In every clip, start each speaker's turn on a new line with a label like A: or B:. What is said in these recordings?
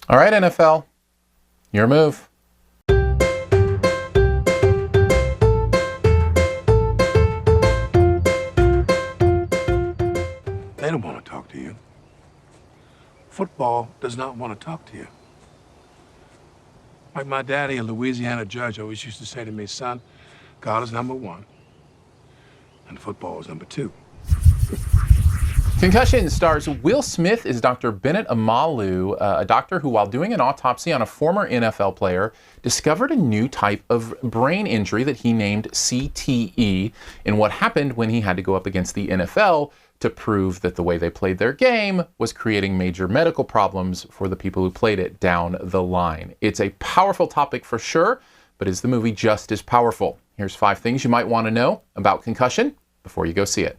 A: All right, NFL, your move.
B: They don't want to talk to you. Football does not want to talk to you. Like my daddy, a Louisiana judge, always used to say to me, son, God is number one, and football is number two.
A: Concussion stars Will Smith as Dr. Bennett Amalu, a doctor who, while doing an autopsy on a former NFL player, discovered a new type of brain injury that he named CTE in what happened when he had to go up against the NFL to prove that the way they played their game was creating major medical problems for the people who played it down the line. It's a powerful topic for sure, but is the movie just as powerful? Here's 5 things you might want to know about Concussion before you go see it.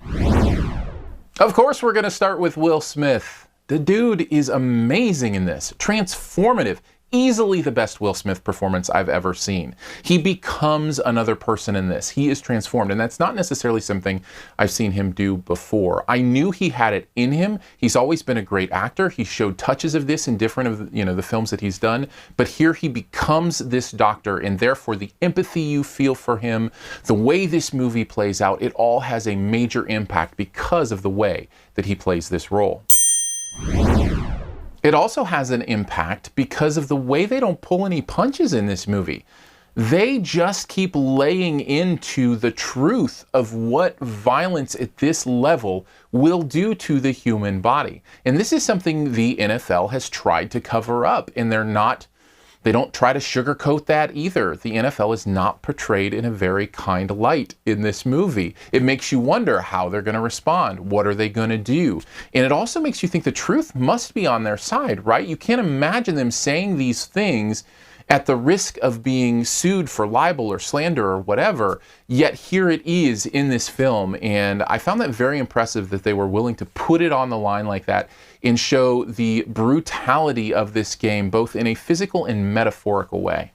A: Of course, we're going to start with Will Smith. The dude is amazing in this. Transformative. Easily the best Will Smith performance I've ever seen. He becomes another person in this. He is transformed, and that's not necessarily something I've seen him do before. I knew he had it in him. He's always been a great actor. He showed touches of this in different of the films that he's done, but here he becomes this doctor, and therefore the empathy you feel for him, the way this movie plays out, it all has a major impact because of the way that he plays this role. It also has an impact because of the way they don't pull any punches in this movie. They just keep laying into the truth of what violence at this level will do to the human body. And this is something the NFL has tried to cover up, and they don't try to sugarcoat that either. The NFL is not portrayed in a very kind light in this movie. It makes you wonder how they're going to respond. What are they going to do? And it also makes you think the truth must be on their side, right? You can't imagine them saying these things at the risk of being sued for libel or slander or whatever, yet here it is in this film, and I found that very impressive that they were willing to put it on the line like that and show the brutality of this game, both in a physical and metaphorical way.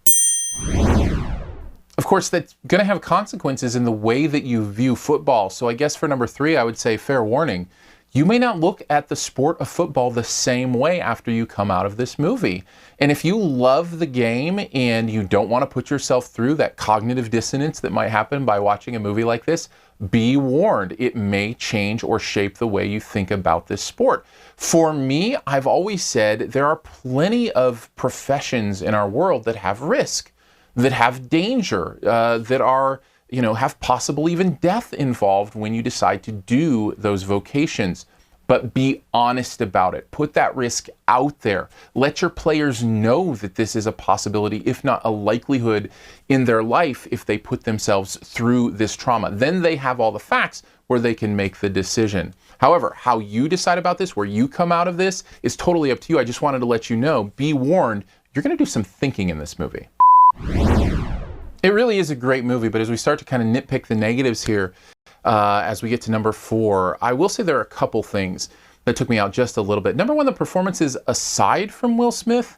A: Of course, that's going to have consequences in the way that you view football, so I guess for number 3, I would say fair warning. You may not look at the sport of football the same way after you come out of this movie. And if you love the game and you don't want to put yourself through that cognitive dissonance that might happen by watching a movie like this, be warned. It may change or shape the way you think about this sport. For me, I've always said there are plenty of professions in our world that have risk, that have danger, that are have possible even death involved when you decide to do those vocations. But be honest about it. Put that risk out there. Let your players know that this is a possibility, if not a likelihood in their life if they put themselves through this trauma. Then they have all the facts where they can make the decision. However, how you decide about this, where you come out of this, is totally up to you. I just wanted to let you know, be warned, you're going to do some thinking in this movie. It really is a great movie, but as we start to kind of nitpick the negatives here, as we get to number 4, I will say there are a couple things that took me out just a little bit. Number 1, the performances aside from Will Smith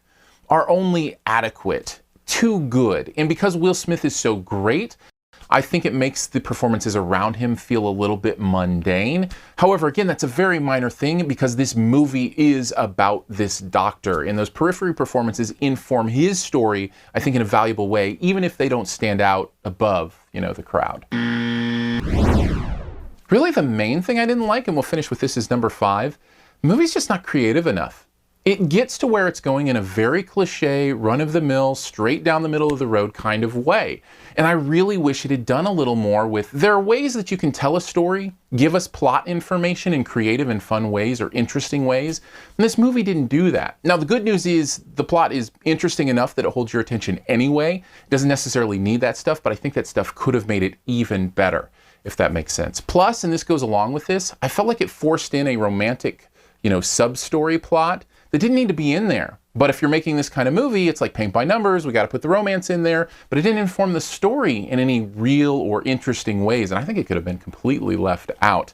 A: are only adequate, too good. And because Will Smith is so great, I think it makes the performances around him feel a little bit mundane. However, again, that's a very minor thing because this movie is about this doctor, and those periphery performances inform his story, I think, in a valuable way, even if they don't stand out above, the crowd. Really, the main thing I didn't like, and we'll finish with this, is number 5. The movie's just not creative enough. It gets to where it's going in a very cliche, run-of-the-mill, straight down the middle of the road kind of way. And I really wish it had done a little more with, there are ways that you can tell a story, give us plot information in creative and fun ways or interesting ways. And this movie didn't do that. Now, the good news is the plot is interesting enough that it holds your attention anyway. It doesn't necessarily need that stuff, but I think that stuff could have made it even better, if that makes sense. Plus, and this goes along with this, I felt like it forced in a romantic, sub-story plot that didn't need to be in there. But if you're making this kind of movie, it's like paint by numbers, we got to put the romance in there, but it didn't inform the story in any real or interesting ways, and I think it could have been completely left out.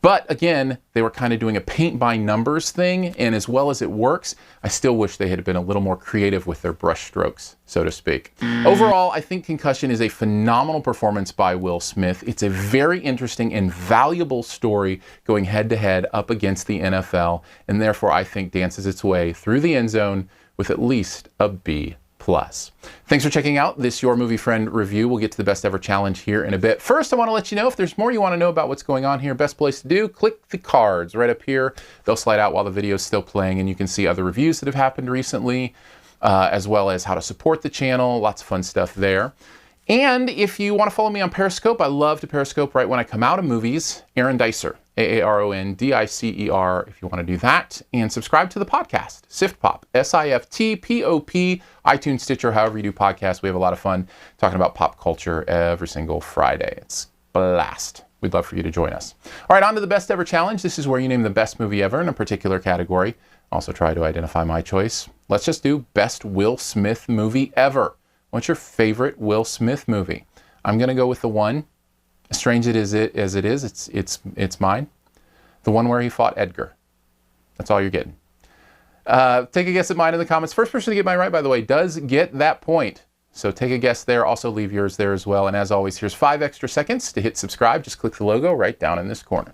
A: But again, they were kind of doing a paint by numbers thing, and as well as it works, I still wish they had been a little more creative with their brush strokes, so to speak. Overall, I think Concussion is a phenomenal performance by Will Smith. It's a very interesting and valuable story going head to head up against the NFL, and therefore I think dances its way through the end zone with at least a B+. Thanks for checking out this Your Movie Friend review. We'll get to the best ever challenge here in a bit. First, I want to let you know if there's more you want to know about what's going on here, best place to do, click the cards right up here. They'll slide out while the video is still playing, and you can see other reviews that have happened recently, as well as how to support the channel. Lots of fun stuff there. And if you want to follow me on Periscope, I love to Periscope right when I come out of movies. Aaron Dicer, AARONDICER, if you want to do that. And subscribe to the podcast, SiftPop, SiftPop, iTunes, Stitcher, however you do podcasts. We have a lot of fun talking about pop culture every single Friday. It's a blast. We'd love for you to join us. All right, on to the best ever challenge. This is where you name the best movie ever in a particular category. Also try to identify my choice. Let's just do best Will Smith movie ever. What's your favorite Will Smith movie? I'm going to go with the one, as strange as it is, it's mine. The one where he fought Edgar. That's all you're getting. Take a guess at mine in the comments. First person to get mine right, by the way, does get that point. So take a guess there. Also leave yours there as well. And as always, here's 5 extra seconds to hit subscribe. Just click the logo right down in this corner.